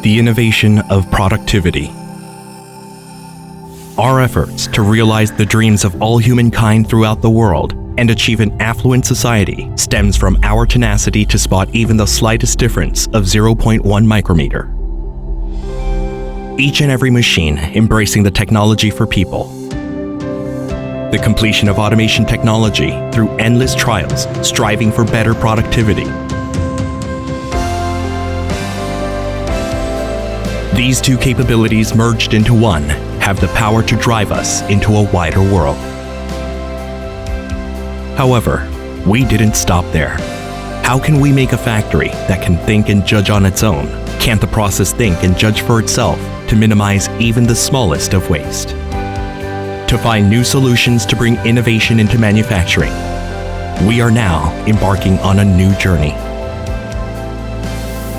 the innovation of productivity. Our efforts to realize the dreams of all humankind throughout the world and achieve an affluent society stems from our tenacity to spot even the slightest difference of 0.1 micrometer. Each and every machine embracing the technology for people. The completion of automation technology through endless trials, striving for better productivity. These two capabilities merged into one have the power to drive us into a wider world. However, we didn't stop there. How can we make a factory that can think and judge on its own? Can't the process think and judge for itself to minimize even the smallest of waste? To find new solutions to bring innovation into manufacturing, we are now embarking on a new journey.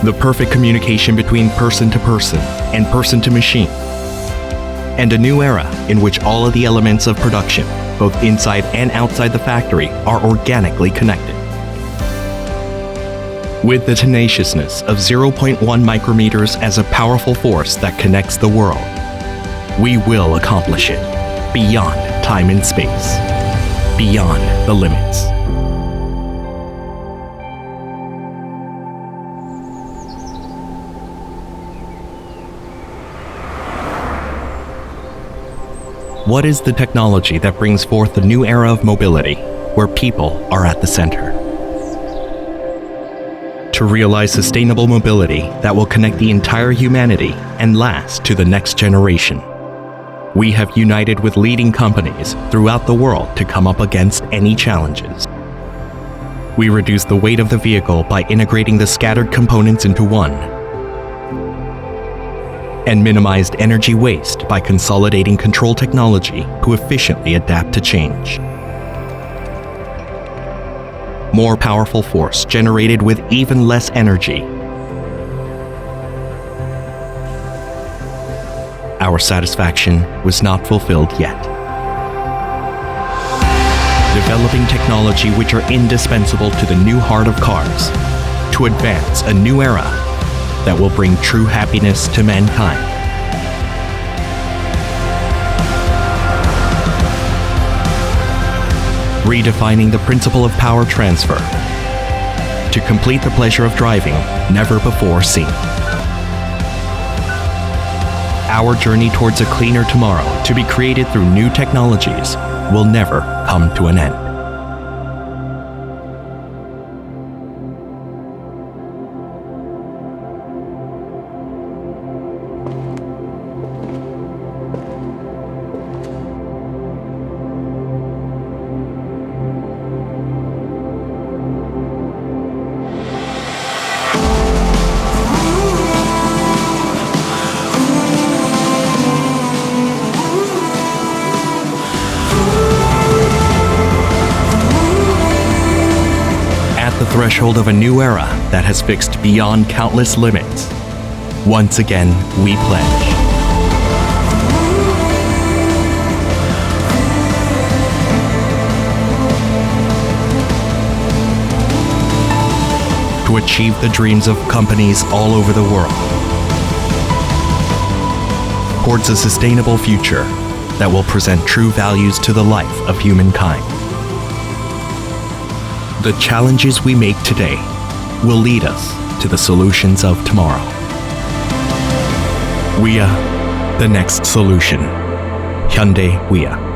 The perfect communication between person to person and person to machine. And a new era in which all of the elements of production, both inside and outside the factory, are organically connected. With the tenaciousness of 0.1 micrometers as a powerful force that connects the world, we will accomplish it beyond time and space, beyond the limits. What is the technology that brings forth the new era of mobility, where people are at the center? To realize sustainable mobility that will connect the entire humanity and last to the next generation, we have united with leading companies throughout the world to come up against any challenges. We reduce the weight of the vehicle by integrating the scattered components into one, and minimized energy waste by consolidating control technology to efficiently adapt to change. More powerful force generated with even less energy. Our satisfaction was not fulfilled yet. Developing technology which are indispensable to the new heart of cars, to advance a new era that will bring true happiness to mankind. Redefining the principle of power transfer to complete the pleasure of driving never before seen. Our journey towards a cleaner tomorrow to be created through new technologies will never come to an end. The threshold of a new era that has fixed beyond countless limits. Once again, we pledge to achieve the dreams of companies all over the world towards a sustainable future that will present true values to the life of humankind. The challenges we make today will lead us to the solutions of tomorrow. WIA, the next solution. Hyundai WIA.